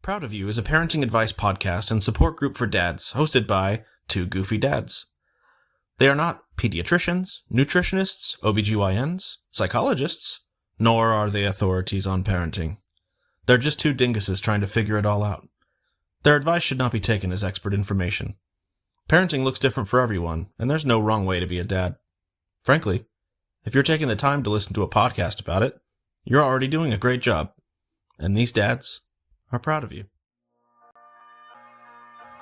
Proud of You is a parenting advice podcast and support group for dads hosted by two goofy dads. They are not pediatricians, nutritionists, OBGYNs, psychologists, nor are they authorities on parenting. They're just two dinguses trying to figure it all out. Their advice should not be taken as expert information. Parenting looks different for everyone, and there's no wrong way to be a dad. Frankly, if you're taking the time to listen to a podcast about it, you're already doing a great job. And these dads are proud of you.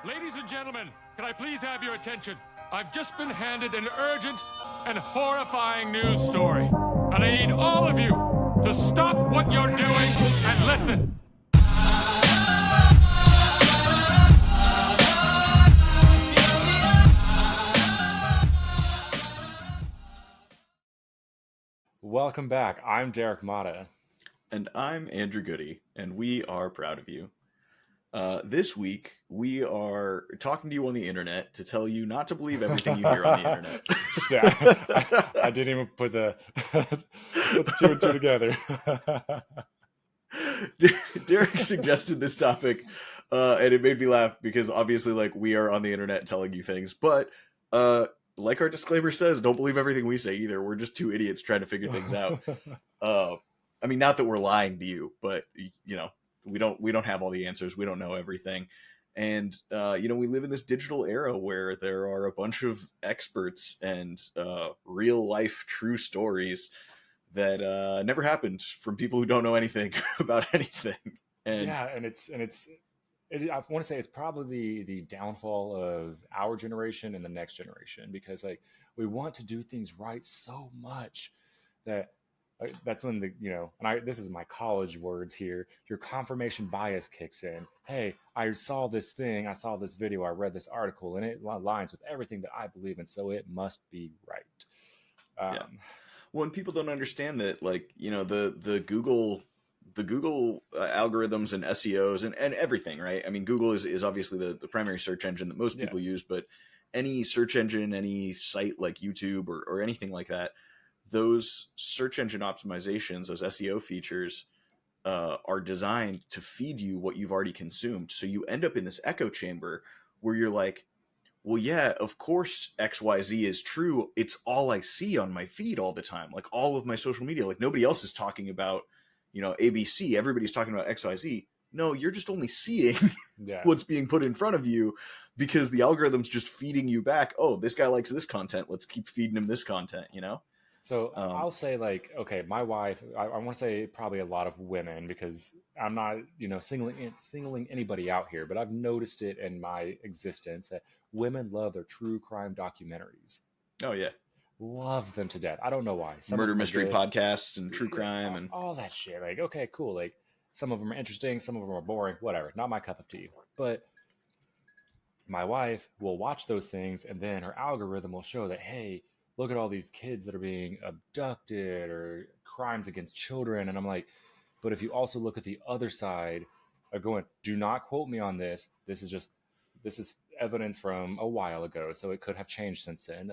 Ladies and gentlemen, can I please have your attention? I've just been handed an urgent and horrifying news story. And I need all of you to stop what you're doing and listen. Welcome back. I'm Derek Mata. And I'm Andrew Goody, and we are proud of you. This week, we are talking to you on the internet to tell you not to believe everything you hear on the internet. Yeah, I didn't even put the two and two together. Derek suggested this topic, and it made me laugh because obviously, we are on the internet telling you things, but like our disclaimer says, don't believe everything we say either. We're just two idiots trying to figure things out. I mean, not that we're lying to you, but we don't have all the answers. We don't know everything. And, we live in this digital era where there are a bunch of experts and real life true stories that never happened from people who don't know anything about anything. And yeah, and I want to say it's probably the downfall of our generation and the next generation, because we want to do things right so much that that's when this is my college words here, your confirmation bias kicks in. Hey, I saw this thing, I saw this video, I read this article, and it aligns with everything that I believe in, so it must be right. Yeah. Well, and people don't understand that, the Google algorithms and SEOs and everything, right? I mean, Google is obviously the primary search engine that most people use, but any search engine, any site like YouTube or anything like that, those search engine optimizations, those SEO features are designed to feed you what you've already consumed. So you end up in this echo chamber where you're like, well, yeah, of course XYZ is true. It's all I see on my feed all the time. Like all of my social media, nobody else is talking about, ABC. Everybody's talking about XYZ. No, you're just only seeing what's being put in front of you because the algorithm's just feeding you back. Oh, this guy likes this content. Let's keep feeding him this content, So I'll say okay, my wife, I want to say probably a lot of women, because I'm not, singling anybody out here, but I've noticed it in my existence that women love their true crime documentaries. Oh, yeah. Love them to death. I don't know why. Murder mystery podcasts and true crime and all that shit. Okay, cool. Some of them are interesting. Some of them are boring. Whatever. Not my cup of tea. But my wife will watch those things, and then her algorithm will show that, hey, look at all these kids that are being abducted or crimes against children. And I'm like, but if you also look at the other side of going, do not quote me on this. This is evidence from a while ago, so it could have changed since then.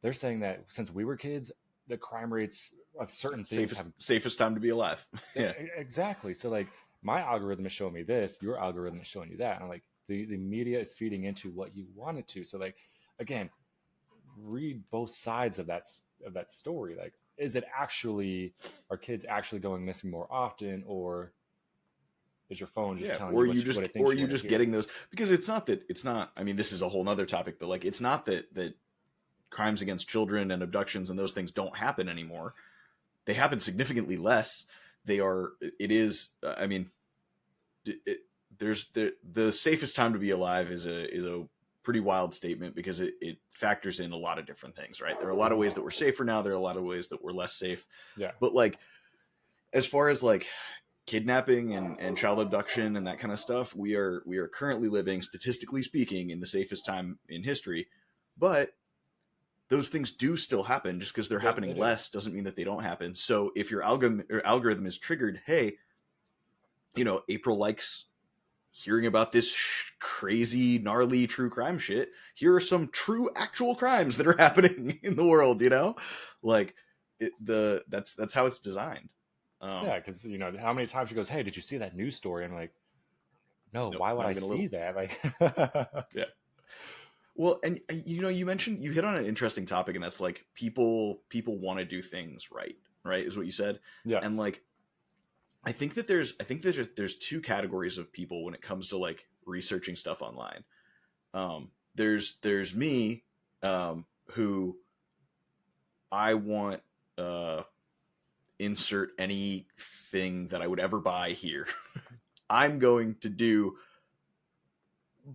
They're saying that since we were kids, the crime rates of certain things safest time to be alive. Yeah, exactly. So my algorithm is showing me this, your algorithm is showing you that. And I'm like, the media is feeding into what you want it to. So again, read both sides of that story. Is it actually, are kids actually going missing more often, or is your phone just telling you what it thinks or you just getting those? Because it's not. I mean, this is a whole nother topic, but it's not that crimes against children and abductions and those things don't happen anymore. They happen significantly less. There's the safest time to be alive is a pretty wild statement, because it factors in a lot of different things, right? There are a lot of ways that we're safer now. There are a lot of ways that we're less safe. Yeah. But as far as kidnapping and child abduction and that kind of stuff, we are currently living, statistically speaking, in the safest time in history. But those things do still happen. Just because they're happening less doesn't mean that they don't happen. So if your algorithm is triggered, hey, April likes hearing about this crazy, gnarly true crime shit. Here are some true, actual crimes that are happening in the world. That's how it's designed. Yeah, because how many times she goes, "Hey, did you see that news story?" And I'm like, no, Nope, why would not I even a see little. that? Like, Yeah. Well, and you hit on an interesting topic, and that's like people want to do things right, right? Is what you said. And yes. like I think there's two categories of people when it comes to like researching stuff online. There's me, who I want insert anything that I would ever buy here. I'm going to do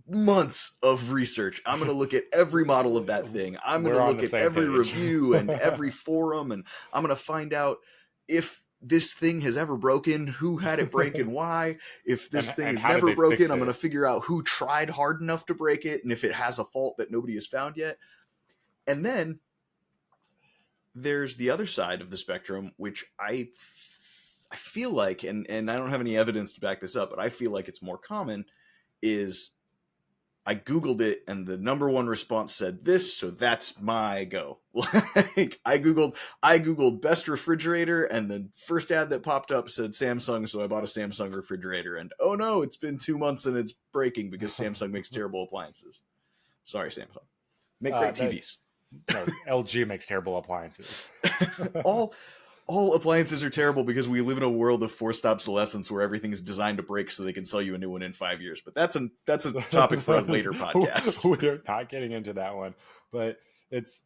months of research. I'm going to look at every model of that thing. I'm going We're to on look the at same every page. review and every forum, and I'm going to find out if this thing has ever broken, who had it break and why. If this thing and is how did never they broken, fix I'm going to it? figure out who tried hard enough to break it and if it has a fault that nobody has found yet. And then there's the other side of the spectrum, which I feel like, and I don't have any evidence to back this up, but I feel like it's more common, is I Googled it and the number one response said this, so that's my go. Like I Googled best refrigerator, and the first ad that popped up said Samsung, so I bought a Samsung refrigerator, and oh no, it's been 2 months and it's breaking because Samsung makes terrible appliances. Sorry, Samsung. Make great That, TVs. no, LG makes terrible appliances. all all appliances are terrible because we live in a world of forced obsolescence where everything is designed to break so they can sell you a new one in 5 years. But that's a topic for a later podcast. We're not getting into that one, but it's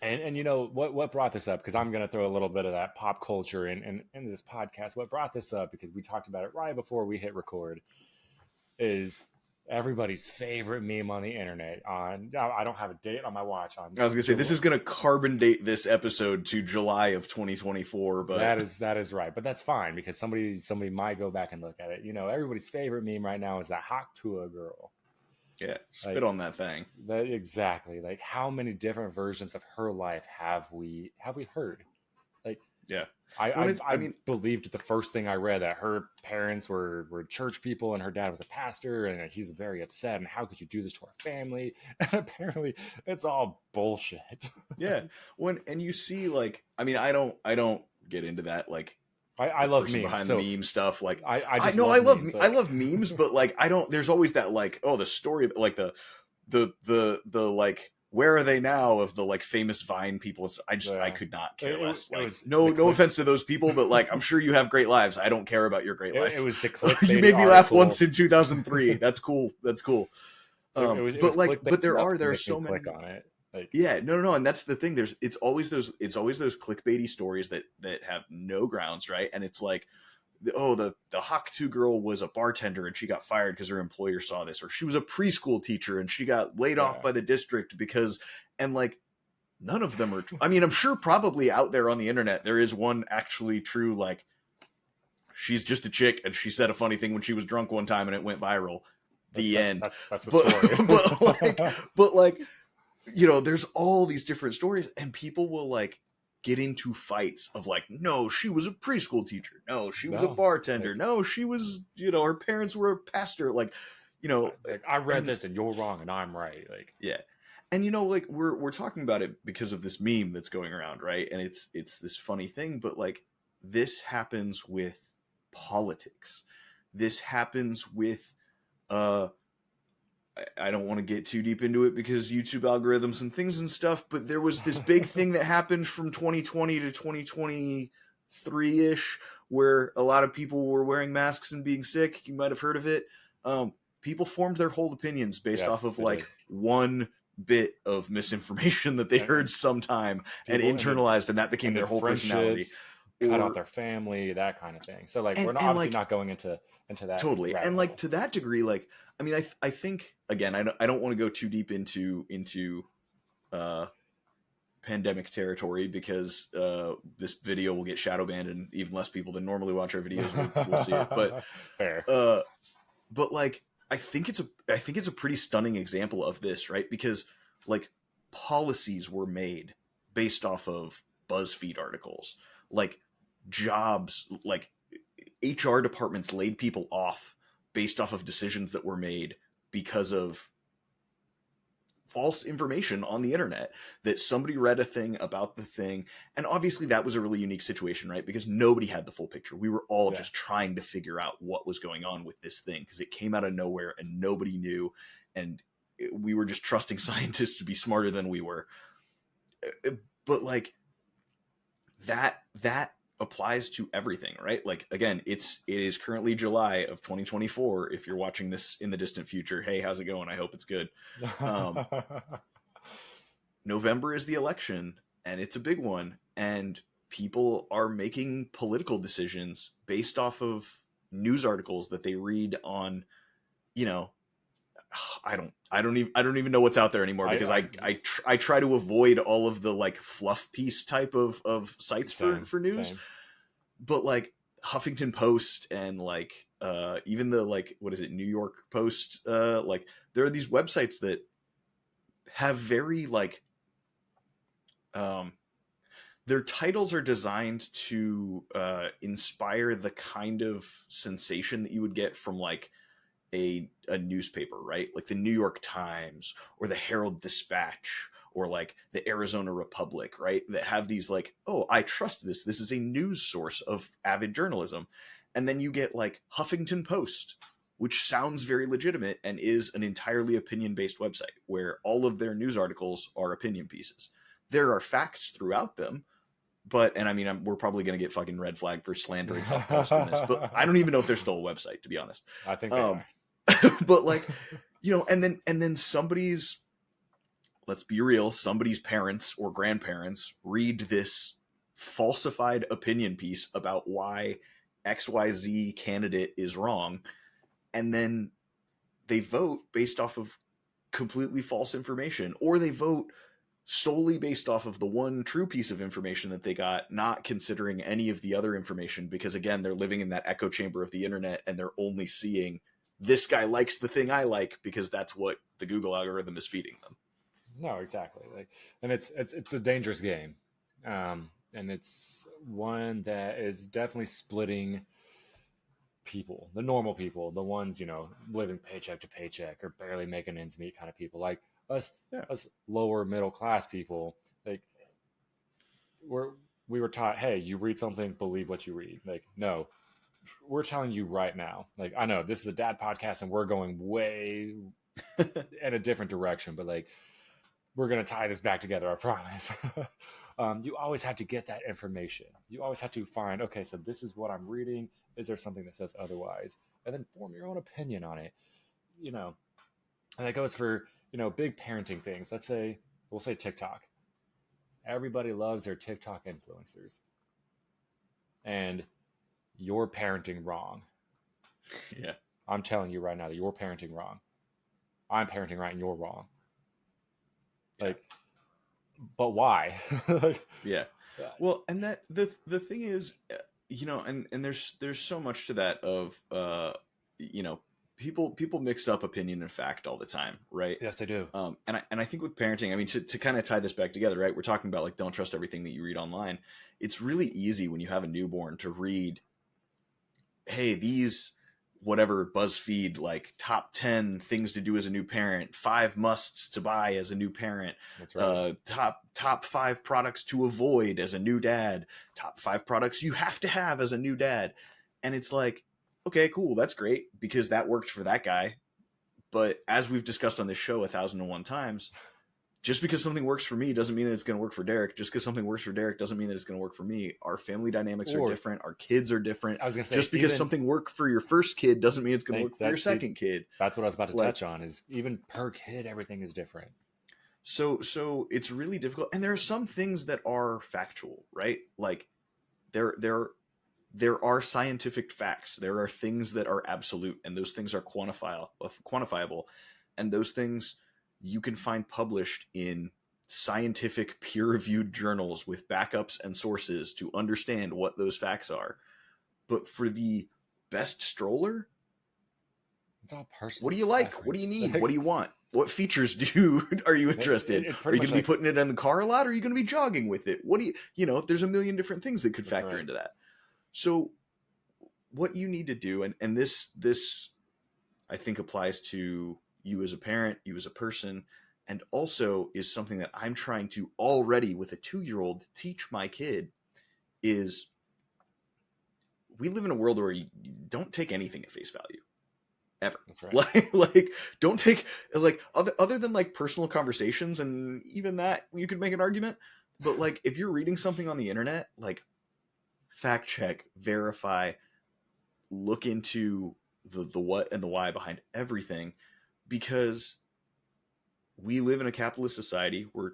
and you know what brought this up, because I'm going to throw a little bit of that pop culture in this podcast. What brought this up, because we talked about it right before we hit record, is everybody's favorite meme on the internet. I don't have a date on my watch. On I was gonna say this is gonna carbon date this episode to July of 2024, but that is right, but that's fine because somebody might go back and look at it. You know, everybody's favorite meme right now is that hot Tuah girl. yeah, spit Like, on that thing. that exactly. Like, how many different versions of her life have we heard? Like, Yeah, I believed the first thing I read that her parents were church people and her dad was a pastor and he's very upset and how could you do this to our family? And apparently it's all bullshit. yeah. And you see, like, I don't get into that, like, I the love person memes. behind So the meme stuff. Like, I I just know love memes. I love memes, but like, I don't. There's always that, like, oh, the story, like the like, where are they now of the like famous Vine people. I could not care less. Like, no offense to those people, but like, I'm sure you have great lives. I don't care about your great life. It was the clickbait. You made me laugh once in 2003. That's cool. That's cool. It was But like, clickbait but there enough are to make so me many. click on it. Like, Yeah, no, and that's the thing. It's always those clickbaity stories that have no grounds, right? And it's like, the Hawk 2 girl was a bartender and she got fired because her employer saw this, or she was a preschool teacher and she got laid off by the district because, and like, none of them are. I mean, I'm sure probably out there on the internet there is one actually true, like, she's just a chick and she said a funny thing when she was drunk one time and it went viral. The end. That's the story. but like, you know, there's all these different stories, and people will like get into fights of like, no, she was a preschool teacher, no, she was a bartender, like, no, she was, you know, her parents were a pastor, like, you know, like, I read this and you're wrong and I'm right. Like, yeah. And you know, like, we're talking about it because of this meme that's going around, right? And it's this funny thing, but like, this happens with politics. This happens with I don't want to get too deep into it because YouTube algorithms and things and stuff, but there was this big thing that happened from 2020 to 2023-ish where a lot of people were wearing masks and being sick. You might have heard of it. People formed their whole opinions based off of like one bit of misinformation that they heard sometime and internalized, and that became their whole personality. Cut out their family, that kind of thing. So like, we're obviously not going into that totally. And like, to that degree, like, I mean, I think, again, I don't want to go too deep into pandemic territory because this video will get shadow banned and even less people than normally watch our videos will see it. But fair. But like, I think it's a pretty stunning example of this, right? Because like, policies were made based off of BuzzFeed articles, like jobs, like HR departments laid people off based off of decisions that were made because of false information on the internet, that somebody read a thing about the thing. And obviously that was a really unique situation, right? Because nobody had the full picture. We were all just trying to figure out what was going on with this thing, because it came out of nowhere and nobody knew. And we were just trusting scientists to be smarter than we were. But like that applies to everything, right? Like, again, it is currently July of 2024. If you're watching this in the distant future, hey, how's it going? I hope it's good. November is the election, and it's a big one, and people are making political decisions based off of news articles that they read on, you know, I don't even know what's out there anymore, because I try to avoid all of the like fluff piece type of sites for news. Same. But like Huffington Post and like even the like, what is it, New York Post, like there are these websites that have very like their titles are designed to inspire the kind of sensation that you would get from like a newspaper, right? Like the New York Times or the Herald Dispatch or like the Arizona Republic, right? That have these like, oh, I trust this. This is a news source of avid journalism. And then you get like Huffington Post, which sounds very legitimate and is an entirely opinion-based website where all of their news articles are opinion pieces. There are facts throughout them, but, and I mean, we're probably going to get fucking red flag for slandering HuffPost in this, but I don't even know if they're still a website, to be honest. I think they are. But like, you know, and then somebody's, let's be real, somebody's parents or grandparents read this falsified opinion piece about why XYZ candidate is wrong, and then they vote based off of completely false information, or they vote solely based off of the one true piece of information that they got, not considering any of the other information, because again, they're living in that echo chamber of the internet and they're only seeing this guy likes the thing I like because that's what the Google algorithm is feeding them. No, exactly. Like, and it's a dangerous game, and it's one that is definitely splitting people, the normal people, the ones, you know, living paycheck to paycheck or barely making ends meet kind of people, like us lower middle class people. Like we were taught, hey, you read something, believe what you read. Like, no, we're telling you right now, like, I know this is a dad podcast and we're going way in a different direction, but like, we're going to tie this back together, I promise. You always have to get that information. You always have to find, okay, so this is what I'm reading. Is there something that says otherwise? And then form your own opinion on it, you know. And that goes for, you know, big parenting things. We'll say TikTok. Everybody loves their TikTok influencers. And you're parenting wrong. Yeah. I'm telling you right now that you're parenting wrong. I'm parenting right and you're wrong. Like, but why? Yeah. Well, and that the thing is, you know, and there's so much to that of you know, people mix up opinion and fact all the time, right? Yes, they do. And I think with parenting, I mean, to kind of tie this back together, right? We're talking about like, don't trust everything that you read online. It's really easy when you have a newborn to read, hey, these whatever BuzzFeed, like top 10 things to do as a new parent, 5 musts to buy as a new parent. That's right. Top 5 products to avoid as a new dad, top 5 products you have to have as a new dad. And it's like, okay, cool. That's great because that worked for that guy. But as we've discussed on this show 1,001 times, just because something works for me doesn't mean that it's going to work for Derek. Just because something works for Derek doesn't mean that it's going to work for me. Our family dynamics are different. Our kids are different. I was going to say, just because something worked for your first kid doesn't mean it's going to work for your second kid. That's what I was about to touch on, is even per kid, everything is different. So it's really difficult. And there are some things that are factual, right? Like there are scientific facts. There are things that are absolute, and those things are quantifiable. And those things you can find published in scientific peer-reviewed journals with backups and sources to understand what those facts are. But for the best stroller, it's all personal. What do you like? Preference. What do you need? What do you want? What features are you interested in? Are you going to be putting it in the car a lot? Or are you going to be jogging with it? What do you know, there's a million different things that could factor into that. So what you need to do, and this I think applies to you as a parent, you as a person, and also is something that I'm trying to already with a 2-year-old teach my kid is we live in a world where you don't take anything at face value ever. That's right. Like don't take like other than like personal conversations, and even that you could make an argument, but like if you're reading something on the internet, like fact check, verify, look into the what and the why behind everything, because we live in a capitalist society. We're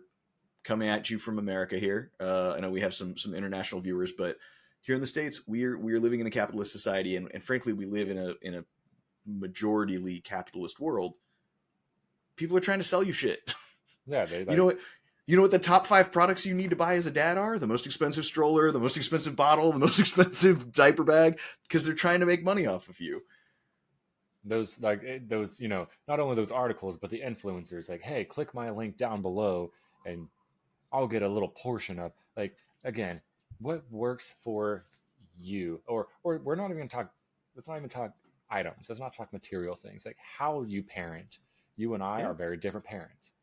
coming at you from America here. I know we have some international viewers, but here in the States, we're living in a capitalist society, and frankly, we live in a majorityly capitalist world. People are trying to sell you shit. Yeah, they like, you know what the top 5 products you need to buy as a dad are? The most expensive stroller, the most expensive bottle, the most expensive diaper bag, because they're trying to make money off of you. those not only those articles, but the influencers, like, hey, click my link down below and I'll get a little portion of, like, again, what works for you, or we're not even talk. Let's not even talk items. Let's not talk material things. Like how you parent. You and I are very different parents,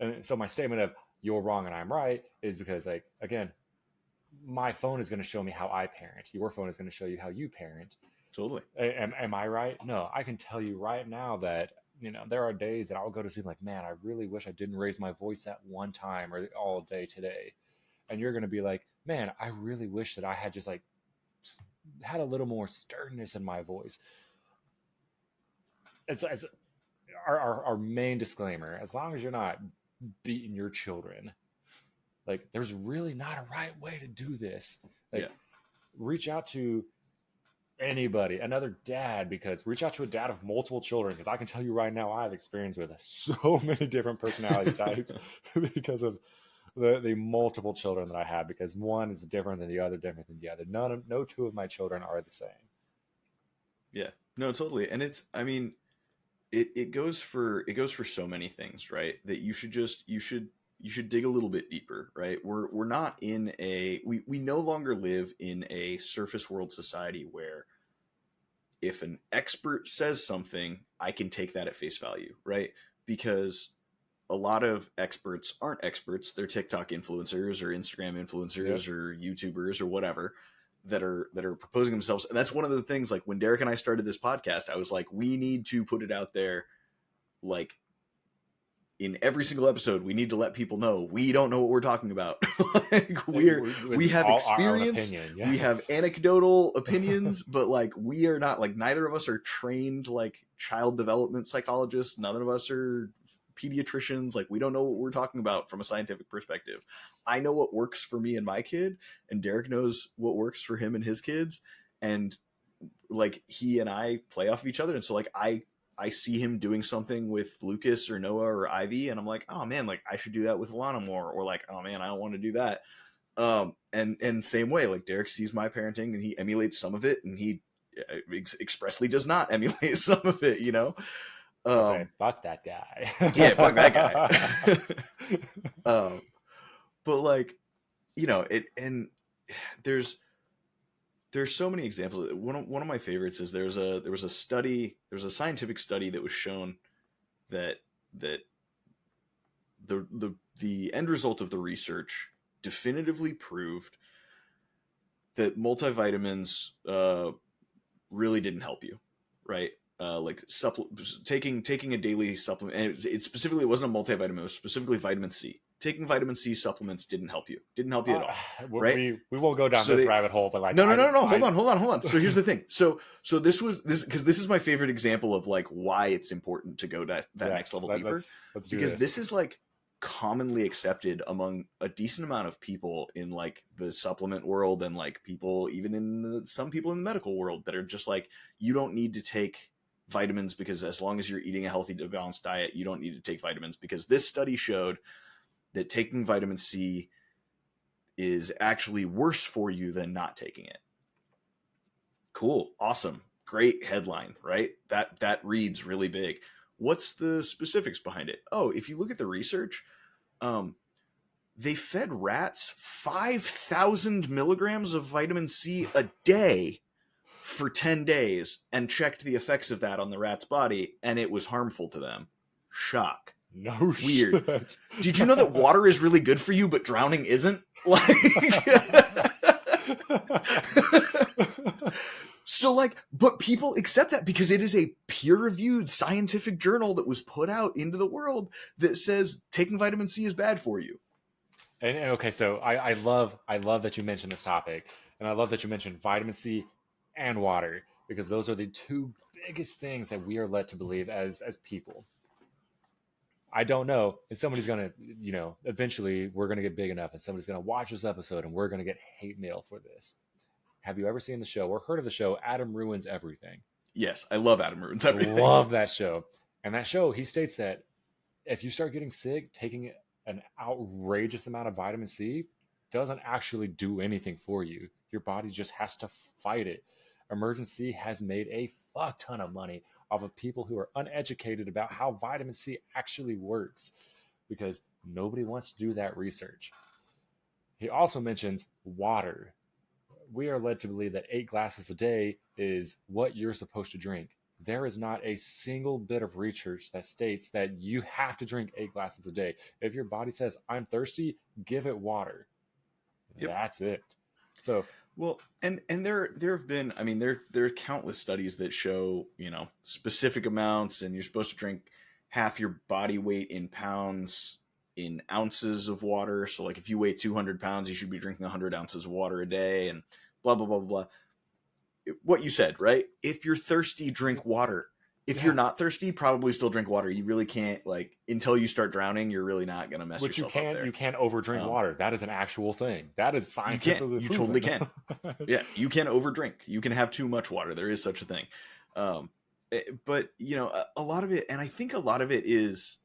and so my statement of you're wrong and I'm right is because, like, again, my phone is going to show me how I parent. Your phone is going to show you how you parent. Totally. Am I right? No, I can tell you right now that there are days that I'll go to sleep like, man, I really wish I didn't raise my voice that one time or all day today. And you're going to be like, man, I really wish that I had just like had a little more sternness in my voice. As our main disclaimer, as long as you're not beating your children, like, there's really not a right way to do this. Like, reach out to anybody, another dad, because reach out to a dad of multiple children, because I can tell you right now, I have experience with so many different personality types because of the multiple children that I have, because one is different than the other. No two of my children are the same. Yeah, no, totally. And it's, I mean, it goes for so many things, right? That you should dig a little bit deeper, right? We're not in we no longer live in a surface world society where if an expert says something, I can take that at face value, right? Because a lot of experts aren't experts. They're TikTok influencers or Instagram influencers or YouTubers or whatever that are proposing themselves. And that's one of the things, like when Derek and I started this podcast, I was like, we need to put it out there. Like, in every single episode, we need to let people know we don't know what we're talking about. Like, we have experience, yes. We have anecdotal opinions, but like, we are not, like, neither of us are trained like child development psychologists. None of us are pediatricians. Like, we don't know what we're talking about from a scientific perspective. I know what works for me and my kid, and Derek knows what works for him and his kids, and like, he and I play off of each other. And so like, I see him doing something with Lucas or Noah or Ivy, and I'm like, oh man, like, I should do that with Lana more, or like, oh man, I don't want to do that. And same way, like, Derek sees my parenting and he emulates some of it, and he expressly does not emulate some of it, Say, fuck that guy. Yeah, fuck that guy. But like, it, and there's so many examples. One of my favorites is there was a scientific study that was shown that the end result of the research definitively proved that multivitamins really didn't help you, right? Like taking a daily supplement, and it wasn't a multivitamin, it was specifically vitamin C. Taking vitamin C supplements didn't help you at all, right? We won't go down this rabbit hole, but like, no. Hold on. So here's the thing. So this because this is my favorite example of like why it's important to go that next level deeper. Let's do because this is like commonly accepted among a decent amount of people in like the supplement world, and like people even in some people in the medical world that are just like, you don't need to take vitamins, because as long as you're eating a healthy, balanced diet, you don't need to take vitamins, because this study showed that taking vitamin C is actually worse for you than not taking it. Cool. Awesome. Great headline, right? That reads really big. What's the specifics behind it? Oh, if you look at the research, they fed rats 5,000 milligrams of vitamin C a day for 10 days and checked the effects of that on the rat's body, and it was harmful to them. Shock. No Weird. shit. Did you know that water is really good for you, but drowning isn't? Like, so like, but people accept that because it is a peer-reviewed scientific journal that was put out into the world that says taking vitamin C is bad for you. And okay, so I love that you mentioned this topic, and I love that you mentioned vitamin C and water, because those are the two biggest things that we are led to believe as people. I don't know. And somebody's going to, eventually we're going to get big enough and somebody's going to watch this episode and we're going to get hate mail for this. Have you ever seen the show or heard of the show Adam Ruins Everything? Yes, I love Adam Ruins Everything. I love that show. And that show, he states that if you start getting sick, taking an outrageous amount of vitamin C doesn't actually do anything for you. Your body just has to fight it. Emergency has made a fuck ton of money off of people who are uneducated about how vitamin C actually works, because nobody wants to do that research. He also mentions water. We are led to believe that 8 glasses a day is what you're supposed to drink. There is not a single bit of research that states that you have to drink 8 glasses a day. If your body says, I'm thirsty, give it water. Yep. That's it. So, well, and there have been, I mean, there are countless studies that show, specific amounts, and you're supposed to drink half your body weight in pounds in ounces of water. So like if you weigh 200 pounds, you should be drinking 100 ounces of water a day, and blah, blah, blah, blah. What you said, right? If you're thirsty, drink water. If you're not thirsty, probably still drink water. You really can't, until you start drowning, you're really not going to mess yourself up there. You can't overdrink water. That is an actual thing. That is scientifically proven. You totally can. Yeah, you can overdrink. You can have too much water. There is such a thing. But, a lot of it, and I think a lot of it is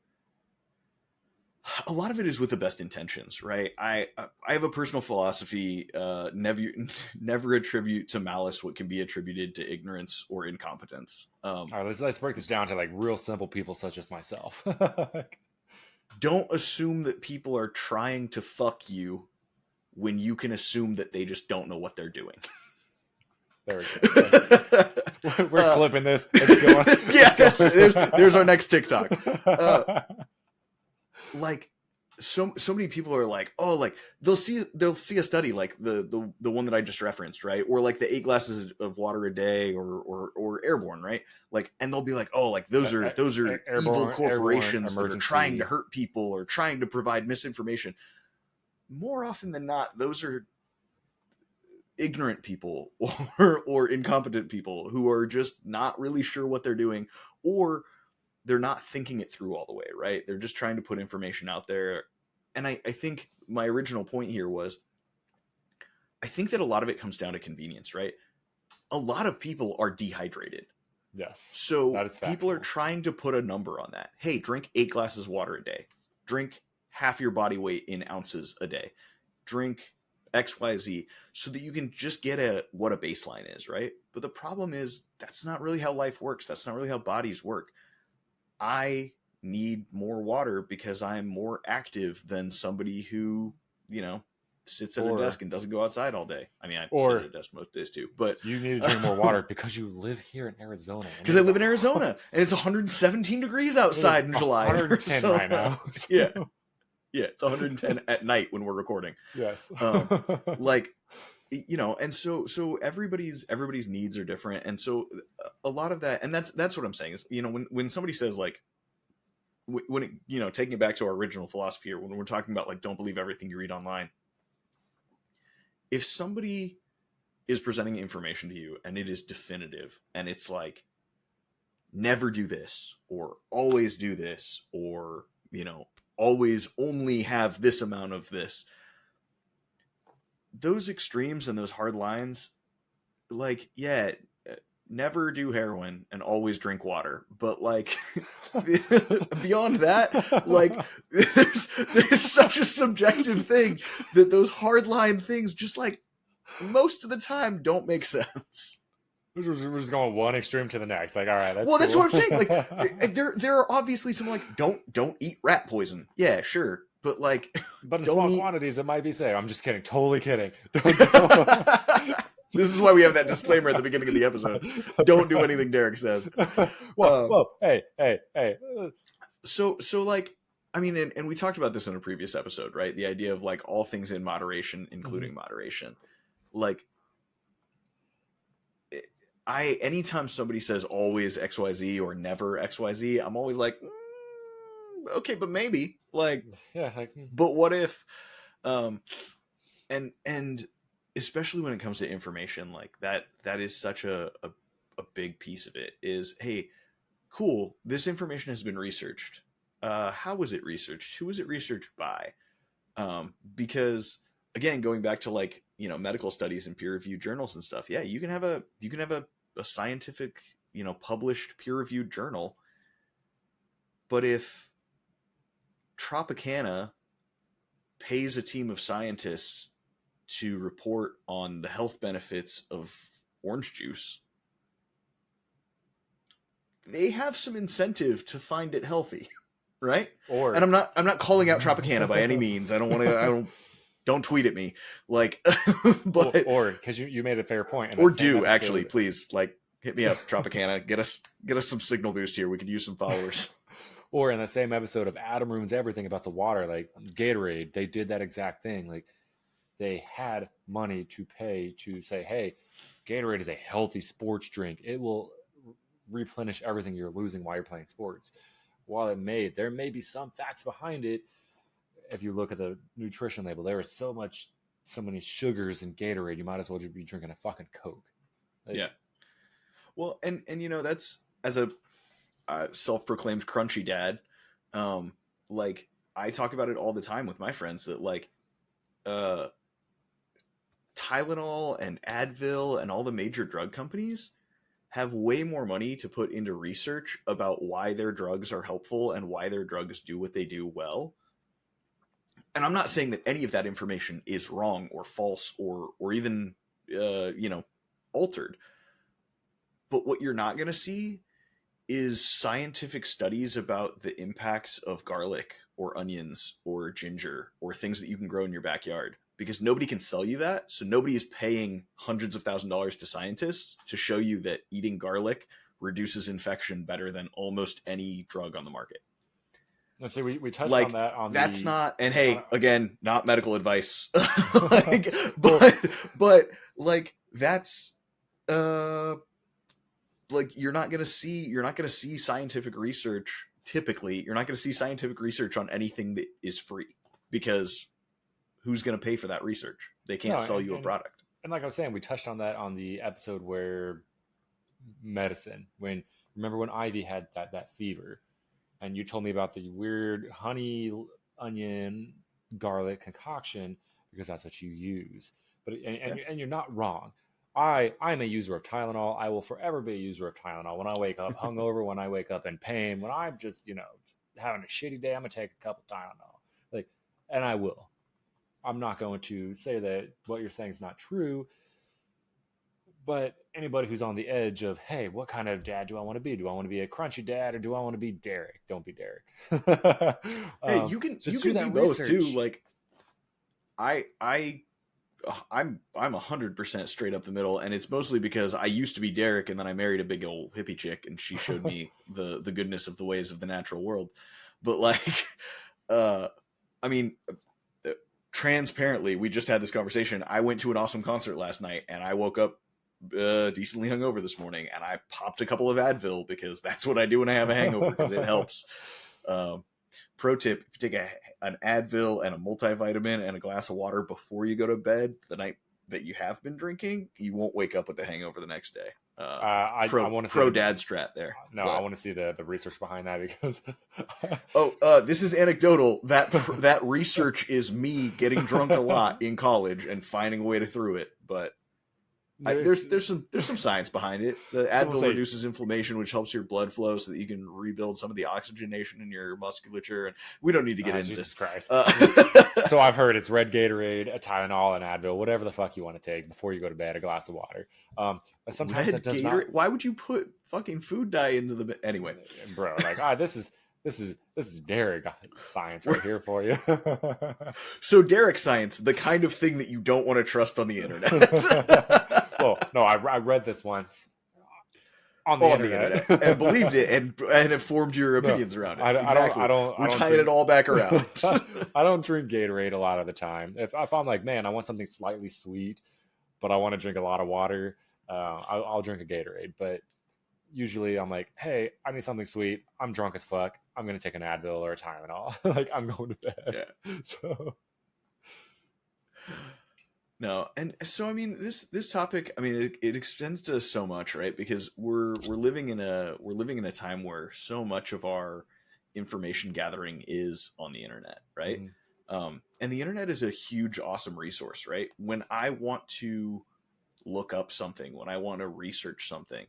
with the best intentions, right? I have a personal philosophy, never attribute to malice what can be attributed to ignorance or incompetence. All right, let's break this down to real simple people such as myself. Don't assume that people are trying to fuck you when you can assume that they just don't know what they're doing. There we go. We're clipping this. Let's go on. Yeah, there's our next TikTok. So many people are like, oh, they'll see a study like the one that I just referenced, right? Or like the 8 glasses of water a day or airborne, right? And they'll be like, oh, those are evil corporations that are trying to hurt people or trying to provide misinformation. More often than not, those are ignorant people or incompetent people who are just not really sure what they're doing, or they're not thinking it through all the way, right? They're just trying to put information out there. And I think my original point here was, I think that a lot of it comes down to convenience, right? A lot of people are dehydrated. Yes. So people are trying to put a number on that. Hey, drink 8 glasses of water a day. Drink half your body weight in ounces a day. Drink XYZ, so that you can just get what a baseline is, right? But the problem is that's not really how life works. That's not really how bodies work. I need more water because I'm more active than somebody who, sits at a desk and doesn't go outside all day. I mean, I sit at a desk most days too, but you need to drink more water because you live here in Arizona. Because I live in Arizona and it's 117 degrees outside in July. 110 right now. Yeah. Yeah, it's 110 at night when we're recording. Yes. And so everybody's needs are different. And so a lot of that, and that's what I'm saying is, when somebody says when it, taking it back to our original philosophy here, when we're talking about don't believe everything you read online. If somebody is presenting information to you and it is definitive and it's never do this or always do this or, always only have this amount of this, those extremes and those hard lines, never do heroin and always drink water. But beyond that, there's such a subjective thing that those hard line things just most of the time don't make sense. We're just going one extreme to the next. All right, that's That's what I'm saying. There are obviously some don't eat rat poison. Yeah, sure. But but in small quantities, it might be safe. I'm just kidding. Totally kidding. This is why we have that disclaimer at the beginning of the episode. Don't do anything Derek says. Whoa, hey. So I mean, and we talked about this in a previous episode, right? The idea of like all things in moderation, including moderation. Like, anytime somebody says always XYZ or never XYZ, I'm always like, okay, but maybe, like, Yeah, like, but what if, and especially when it comes to information, like that is such a big piece of it is, hey, cool, this information has been researched. How was it researched? Who was it researched by? Because again, going back to like, medical studies and peer-reviewed journals and stuff. Yeah, you can have a scientific, published peer-reviewed journal. But if Tropicana pays a team of scientists to report on the health benefits of orange juice, they have some incentive to find it healthy, right? And I'm not calling out Tropicana by any means. I don't tweet at me, like, but or because you made a fair point, or do actually, please, like, hit me up, Tropicana, get us some signal boost here. We could use some followers. Or in the same episode of Adam Ruins Everything about the water, like Gatorade, they did that exact thing. Like, they had money to pay to say, hey, Gatorade is a healthy sports drink. It will replenish everything you're losing while you're playing sports. While there may be some facts behind it. If you look at the nutrition label, there is so many sugars in Gatorade, you might as well just be drinking a fucking Coke. Like, yeah. Well, and that's, as a self-proclaimed crunchy dad, like, I talk about it all the time with my friends that, like, Tylenol and Advil and all the major drug companies have way more money to put into research about why their drugs are helpful and why their drugs do what they do well. And I'm not saying that any of that information is wrong or false or even, altered. But what you're not going to see is scientific studies about the impacts of garlic or onions or ginger or things that you can grow in your backyard, because nobody can sell you that. So nobody is paying hundreds of $1,000s to scientists to show you that eating garlic reduces infection better than almost any drug on the market. Let's see, we touched on that on that's not, and hey, again, not medical advice. Like, but like, that's like, you're not gonna see scientific research. Typically, you're not gonna see scientific research on anything that is free, because who's gonna pay for that research? They can't sell you a product. And like I was saying, we touched on that on the episode where medicine, remember when Ivy had that fever, and you told me about the weird honey, onion, garlic concoction because that's what you use. But and you're not wrong. I'm a user of Tylenol. I will forever be a user of Tylenol. When I wake up hungover, when I wake up in pain, when I'm just, having a shitty day, I'm gonna take a couple Tylenol. Like, and I will. I'm not going to say that what you're saying is not true. But anybody who's on the edge of, hey, what kind of dad do I want to be? Do I want to be a crunchy dad, or do I want to be Derek? Don't be Derek. Hey, you can be both too. Like, I'm 100% straight up the middle, and it's mostly because I used to be Derek, and then I married a big old hippie chick, and she showed me the goodness of the ways of the natural world. But like, I mean, transparently, we just had this conversation. I went to an awesome concert last night, and I woke up decently hungover this morning, and I popped a couple of Advil because that's what I do when I have a hangover, because it helps. Pro tip: if you take an Advil and a multivitamin and a glass of water before you go to bed the night that you have been drinking, you won't wake up with a hangover the next day. I want to pro dad strat there. No, but I want to see the research behind that, because this is anecdotal. That research is me getting drunk a lot in college and finding a way to through it, but there's some science behind it. The Advil reduces inflammation, which helps your blood flow so that you can rebuild some of the oxygenation in your musculature. And we don't need to get into Jesus this. Christ. So I've heard it's red Gatorade, a Tylenol, an Advil, whatever the fuck you want to take before you go to bed, a glass of water. Sometimes red that does Gatorade? not. Why would you put fucking food dye into the anyway? Bro, like, this is Derek science right here for you. So Derek science, the kind of thing that you don't want to trust on the internet. Well, no, I read this once on the internet and believed it and have formed your opinions around it. Exactly. We're tying it all back around. I don't drink Gatorade a lot of the time. If I'm like, man, I want something slightly sweet, but I want to drink a lot of water, I'll drink a Gatorade. But usually I'm like, hey, I need something sweet. I'm drunk as fuck. I'm going to take an Advil or a Tylenol. Like, I'm going to bed. Yeah. So... No, and so I mean this topic, I mean it extends to so much, right? Because we're living in a time where so much of our information gathering is on the internet, right? And the internet is a huge, awesome resource, right? When I want to look up something, when I want to research something,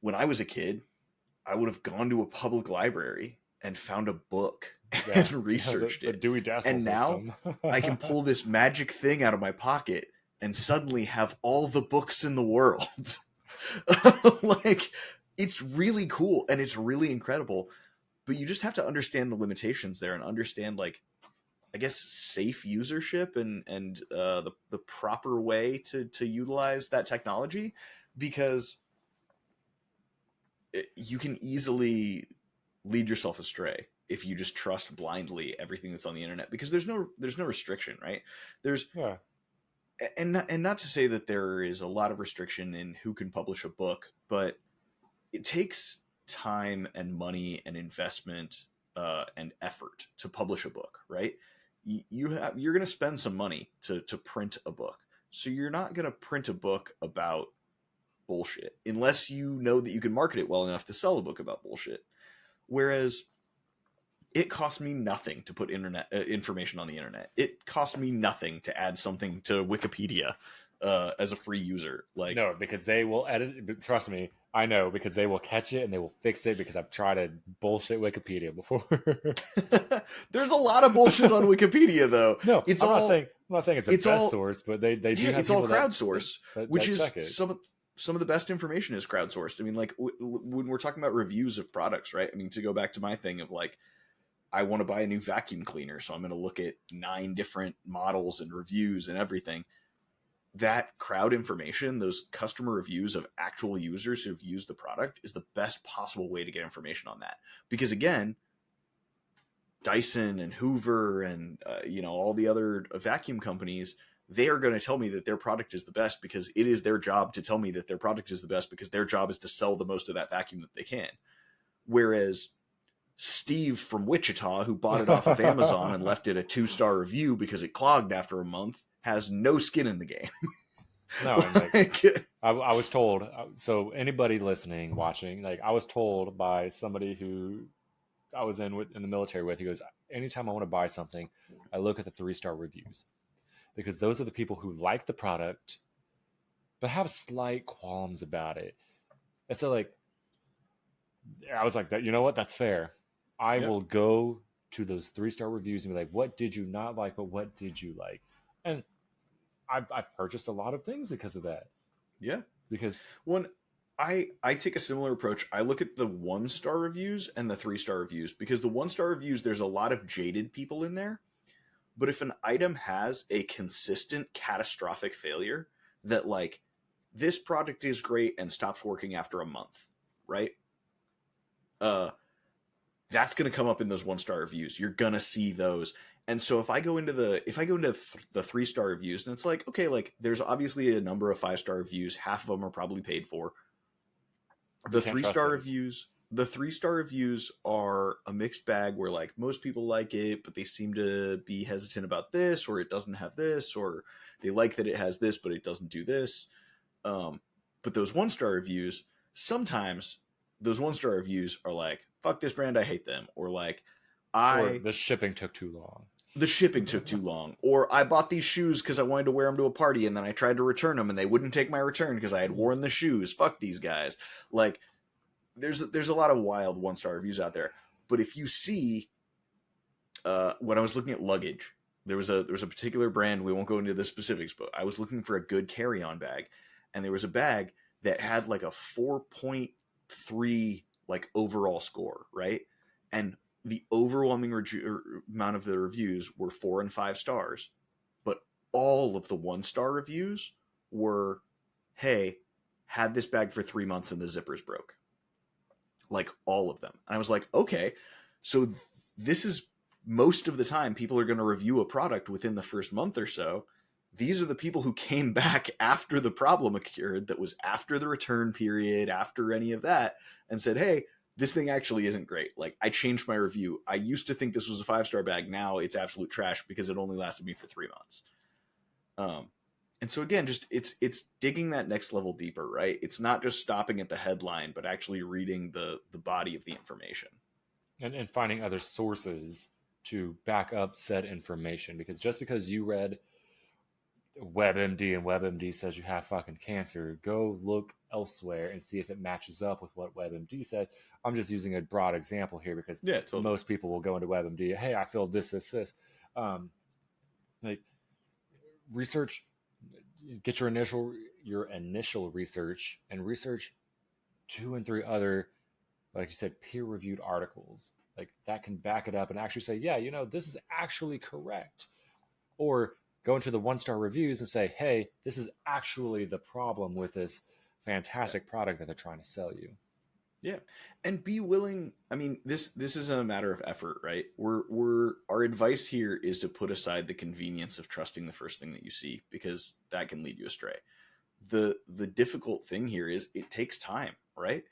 when I was a kid, I would have gone to a public library and found a book and researched the it. Dewey Decimal And now I can pull this magic thing out of my pocket and suddenly have all the books in the world. Like, it's really cool and it's really incredible, but you just have to understand the limitations there and understand, like, I guess, safe usership and the proper way to utilize that technology, because you can easily lead yourself astray if you just trust blindly everything that's on the internet, because there's no restriction, right? And not to say that there is a lot of restriction in who can publish a book, but it takes time and money and investment and effort to publish a book, right? You're going to spend some money to print a book, so you're not going to print a book about bullshit unless you know that you can market it well enough to sell a book about bullshit. Whereas it costs me nothing to put internet information on the internet. It costs me nothing to add something to Wikipedia as a free user. Like, no, because they will edit it. Trust me, I know, because they will catch it and they will fix it, because I've tried to bullshit Wikipedia before. There's a lot of bullshit on Wikipedia, though. No, I'm not saying it's the best source, but they do. Yeah, have it's all crowdsourced, which is some of the best information is crowdsourced. I mean, like, when we're talking about reviews of products, right? I mean, to go back to my thing of, like, I want to buy a new vacuum cleaner, so I'm going to look at 9 different models and reviews and everything. That crowd information, those customer reviews of actual users who've used the product, is the best possible way to get information on that. Because, again, Dyson and Hoover and all the other vacuum companies, they are going to tell me that their product is the best because it is their job to tell me that their product is the best, because their job is to sell the most of that vacuum that they can. Whereas Steve from Wichita, who bought it off of Amazon and left it a 2-star review because it clogged after a month, has no skin in the game. No, I was told. So anybody listening, watching, like, I was told by somebody who I was in the military with, he goes, anytime I want to buy something, I look at the 3-star reviews, because those are the people who like the product but have slight qualms about it. And so, like, I was like, that, you know what? That's fair. I will go to those 3-star reviews and be like, what did you not like, but what did you like? And I've purchased a lot of things because of that. Yeah. Because I take a similar approach. I look at the 1-star reviews and the 3-star reviews, because the 1-star reviews, there's a lot of jaded people in there. But if an item has a consistent catastrophic failure that, like, this product is great and stops working after a month, right? That's going to come up in those 1-star reviews. You're going to see those. And so if I go into the 3-star reviews, and it's like, okay, like, there's obviously a number of 5-star reviews. Half of them are probably paid for. The 3-star reviews are a mixed bag where, like, most people like it, but they seem to be hesitant about this, or it doesn't have this, or they like that it has this, but it doesn't do this. But those 1-star reviews, sometimes those 1-star reviews are like, fuck this brand, I hate them. Or like, or the shipping took too long. Or I bought these shoes because I wanted to wear them to a party, and then I tried to return them and they wouldn't take my return because I had worn the shoes. Fuck these guys. Like, there's a lot of wild 1-star reviews out there. But if you see, when I was looking at luggage, there was a particular brand, we won't go into the specifics, but I was looking for a good carry-on bag, and there was a bag that had like a 4.3 like overall score, right? And the overwhelming amount of the reviews were 4 and 5 stars, but all of the 1-star reviews were, hey, had this bag for 3 months and the zippers broke. Like all of them. And I was like, okay, so this is most of the time people are going to review a product within the first month or so. These are the people who came back after the problem occurred, that was after the return period, after any of that, and said, hey, this thing actually isn't great. Like, I changed my review. I used to think this was a 5-star bag. Now it's absolute trash because it only lasted me for 3 months. And so again, just it's digging that next level deeper, right? It's not just stopping at the headline, but actually reading the body of the information. And finding other sources to back up said information. Because just because you read WebMD and WebMD says you have fucking cancer, go look elsewhere and see if it matches up with what WebMD says. I'm just using a broad example here because totally. Most people will go into WebMD, hey, I feel this. Like, research, get your initial research, and research 2 and 3 other, like you said, peer-reviewed articles. Like, that can back it up and actually say, yeah, this is actually correct. Or go into the 1-star reviews and say, hey, this is actually the problem with this fantastic product that they're trying to sell you. Yeah. And be willing. I mean, this isn't a matter of effort, right? Our advice here is to put aside the convenience of trusting the first thing that you see, because that can lead you astray. The difficult thing here is it takes time, right?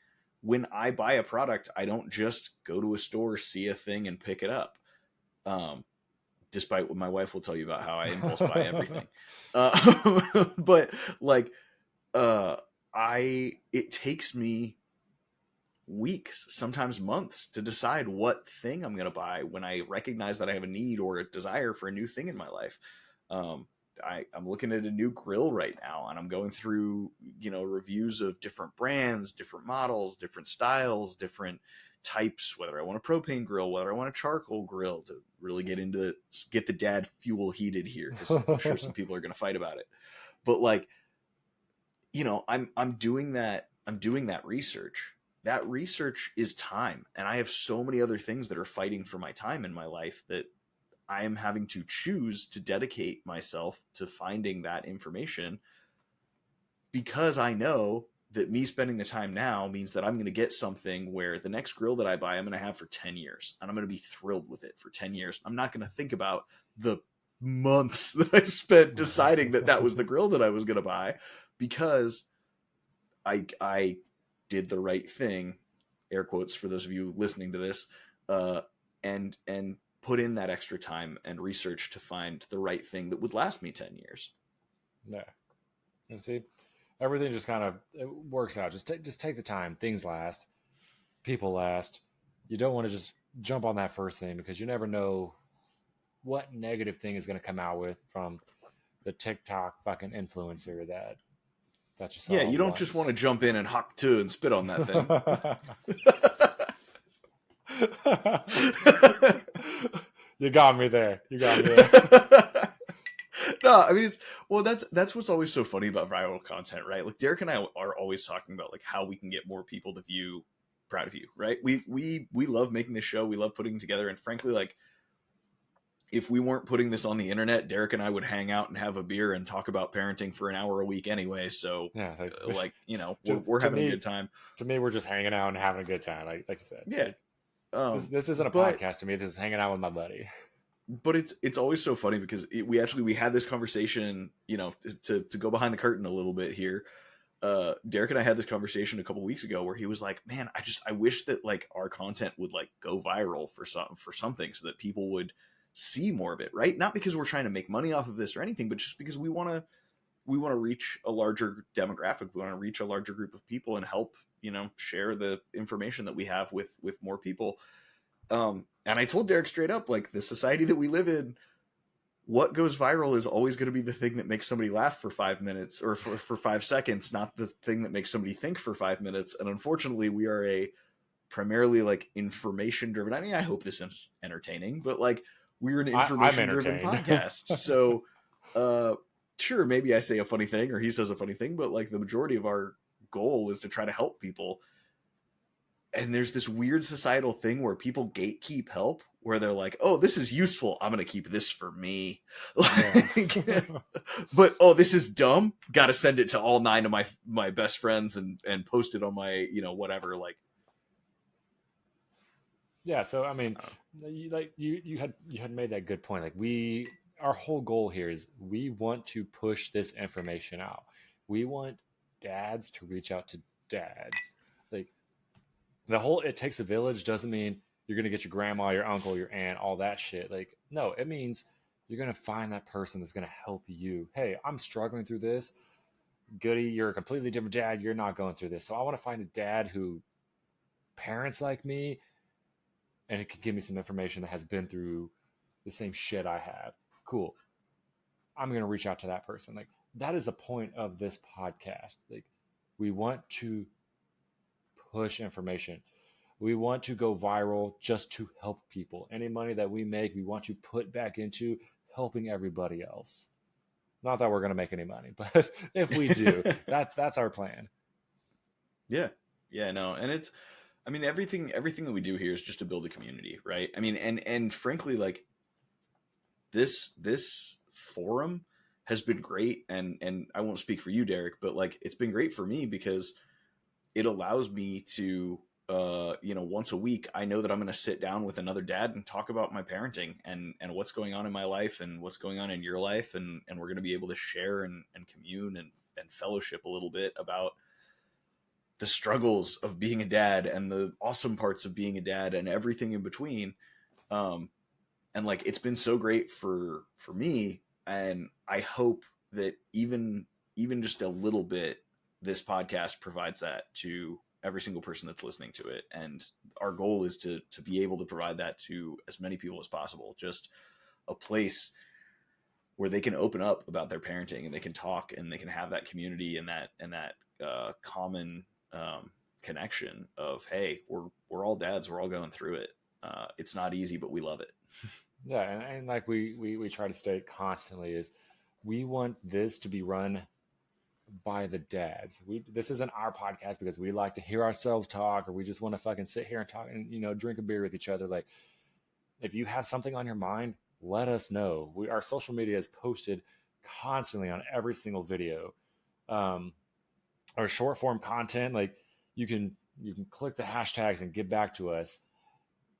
When I buy a product, I don't just go to a store, see a thing, and pick it up. Despite what my wife will tell you about how I impulse buy everything. But like, it takes me weeks, sometimes months, to decide what thing I'm going to buy when I recognize that I have a need or a desire for a new thing in my life. I'm looking at a new grill right now, and I'm going through, reviews of different brands, different models, different styles, different types, whether I want a propane grill, whether I want a charcoal grill, to really get the dad fuel heated here, because I'm sure some people are going to fight about it. But like, I'm doing that research. That research is time, and I have so many other things that are fighting for my time in my life that I am having to choose to dedicate myself to finding that information, because I know that me spending the time now means that I'm going to get something where the next grill that I buy, I'm going to have for 10 years, and I'm going to be thrilled with it for 10 years. I'm not going to think about the months that I spent deciding that was the grill that I was going to buy, because I did the right thing, air quotes for those of you listening to this, and put in that extra time and research to find the right thing that would last me 10 years. Yeah. And see, everything just kind of, it works out. Just take the time. Things last. People last. You don't want to just jump on that first thing, because you never know what negative thing is going to come out with from the TikTok fucking influencer that you saw. Yeah, you don't just want to jump in and hawk to and spit on that thing. You got me there. No, I mean, that's what's always so funny about viral content, right? Like, Derek and I are always talking about like how we can get more people to view Proud of You, right? We love making this show. We love putting it together, and frankly, like, if we weren't putting this on the internet, Derek and I would hang out and have a beer and talk about parenting for an hour a week anyway. So yeah, we're having a good time. To me, we're just hanging out and having a good time. Like you said. Yeah. This isn't a podcast to me. This is hanging out with my buddy. But it's always so funny because we had this conversation, to go behind the curtain a little bit here. Derek and I had this conversation a couple weeks ago where he was like, man, I wish that like our content would like go viral for something so that people would see more of it, right? Not because we're trying to make money off of this or anything, but just because we want to reach a larger demographic. We want to reach a larger group of people and help, share the information that we have with more people. And I told Derek straight up, like, the society that we live in, what goes viral is always going to be the thing that makes somebody laugh for 5 minutes or for 5 seconds, not the thing that makes somebody think for 5 minutes. And unfortunately, we are a primarily like information driven. I mean, I hope this is entertaining, but like, we're an information driven podcast. So, sure, maybe I say a funny thing or he says a funny thing, but like the majority of our goal is to try to help people. and there's this weird societal thing where people gatekeep help, where they're like, oh, this is useful, I'm gonna keep this for me. Like, Yeah. but oh, this is dumb, gotta send it to all 9 of my best friends and post it on my, whatever. Like, Yeah, so I mean, you had made that good point. Like our whole goal here is we want to push this information out. We want dads to reach out to dads. Like the whole it takes a village doesn't mean you're gonna get your grandma, your uncle, your aunt, all that shit. Like no, it means you're gonna find that person that's gonna help you. Hey, I'm struggling through this. Goody, you're a completely different dad. You're not going through this. So I want to find a dad who parents like me and it can give me some information that has been through the same shit I have. Cool. I'm going to reach out to that person. Like that is the point of this podcast. Like we want to push information. We want to go viral just to help people. Any money that we make, we want to put back into helping everybody else. Not that we're going to make any money, but if we do, that's our plan. yeah, no, and it's, I mean, everything that we do here is just to build a community, right? I mean, and frankly, like this forum has been great, and I won't speak for you, Derek, but like it's been great for me because it allows me to once a week, I know that I'm going to sit down with another dad and talk about my parenting and what's going on in my life and what's going on in your life. And we're going to be able to share and commune and fellowship a little bit about the struggles of being a dad and the awesome parts of being a dad and everything in between. And like, it's been so great for me. And I hope that even just a little bit, this podcast provides that to every single person that's listening to it. And our goal is to be able to provide that to as many people as possible. Just a place where they can open up about their parenting and they can talk and they can have that community and that common connection of, hey, we're all dads. We're all going through it. It's not easy, but we love it. Yeah. And like we try to state constantly is we want this to be run by the dads. This isn't our podcast because we like to hear ourselves talk or we just want to fucking sit here and talk and drink a beer with each other. Like if you have something on your mind, let us know. Our social media is posted constantly on every single video. Our short form content, like you can click the hashtags and get back to us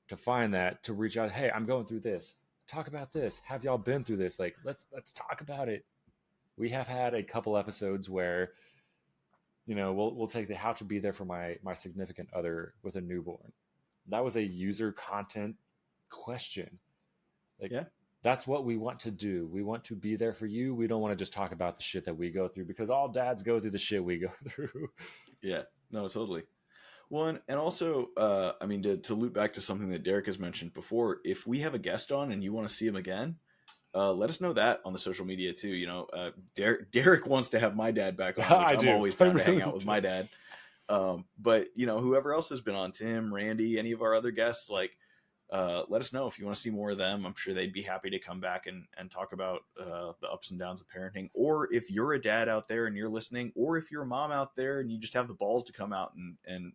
to find that, to reach out. Hey, I'm going through this. Talk about this. Have y'all been through this? Like let's talk about it. We have had a couple episodes where, we'll take the how to be there for my significant other with a newborn. That was a user content question. Like, yeah, that's what we want to do. We want to be there for you. We don't want to just talk about the shit that we go through because all dads go through the shit we go through. Yeah, no, totally. Well, and also, I mean, to loop back to something that Derek has mentioned before, if we have a guest on and you want to see him again, let us know that on the social media too. Derek wants to have my dad back on, which I'm always down to hang out with my dad. But whoever else has been on, Tim, Randy, any of our other guests, like, let us know if you want to see more of them. I'm sure they'd be happy to come back and talk about the ups and downs of parenting. Or if you're a dad out there and you're listening, or if you're a mom out there and you just have the balls to come out and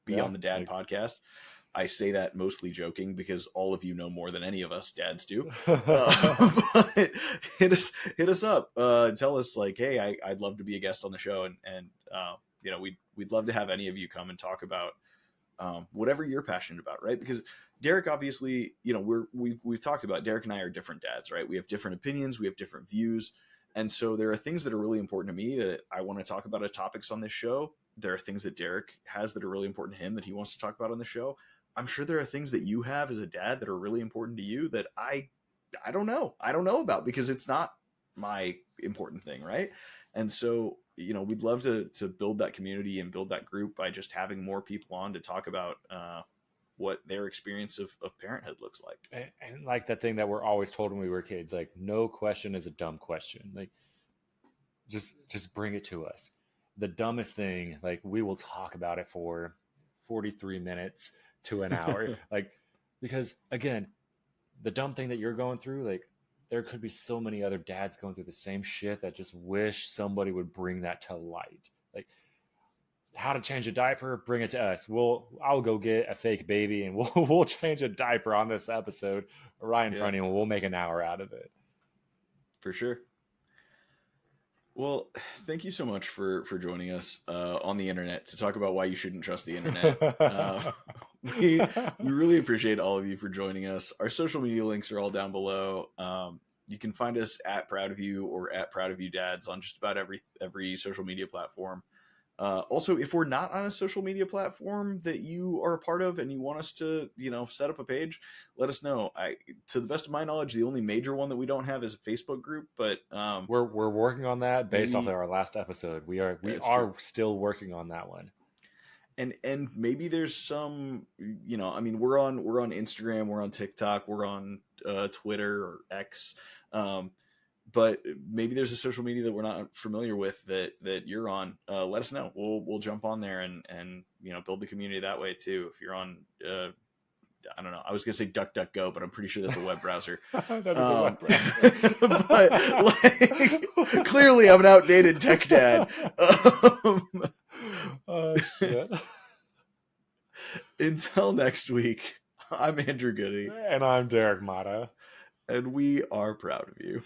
be on the dad podcast. I say that mostly joking because all of you know more than any of us dads do. But hit us up. Tell us like, hey, I'd love to be a guest on the show, and we'd love to have any of you come and talk about whatever you're passionate about, right? Because Derek, obviously, we've talked about Derek and I are different dads, right? We have different opinions, we have different views, and so there are things that are really important to me that I want to talk about as topics on this show. There are things that Derek has that are really important to him that he wants to talk about on the show. I'm sure there are things that you have as a dad that are really important to you that I don't know. I don't know about because it's not my important thing, right? And so, we'd love to build that community and build that group by just having more people on to talk about what their experience of parenthood looks like. And like that thing that we're always told when we were kids, like no question is a dumb question. Like just bring it to us. The dumbest thing, like we will talk about it for 43 minutes to an hour. Like, because again, the dumb thing that you're going through, like there could be so many other dads going through the same shit that just wish somebody would bring that to light. Like how to change a diaper, bring it to us. I'll go get a fake baby and we'll change a diaper on this episode right in front of you, and we'll make an hour out of it. For sure. Well, thank you so much for joining us on the internet to talk about why you shouldn't trust the internet. We really appreciate all of you for joining us. Our social media links are all down below. You can find us at Proud of You or at Proud of You Dads on just about every social media platform. Also, if we're not on a social media platform that you are a part of and you want us to, set up a page, let us know. To the best of my knowledge, the only major one that we don't have is a Facebook group, but we're working on that based off of our last episode. We are still working on that one. And maybe there's some, we're on Instagram, we're on TikTok, we're on Twitter or X. But maybe there's a social media that we're not familiar with that you're on. Let us know. We'll jump on there and build the community that way too. If you're on, I don't know. I was gonna say DuckDuckGo, but I'm pretty sure that's a web browser. That is a web browser. But clearly, I'm an outdated tech dad. Oh shit! Until next week, I'm Andrew Goody, and I'm Derek Mata, and we are proud of you.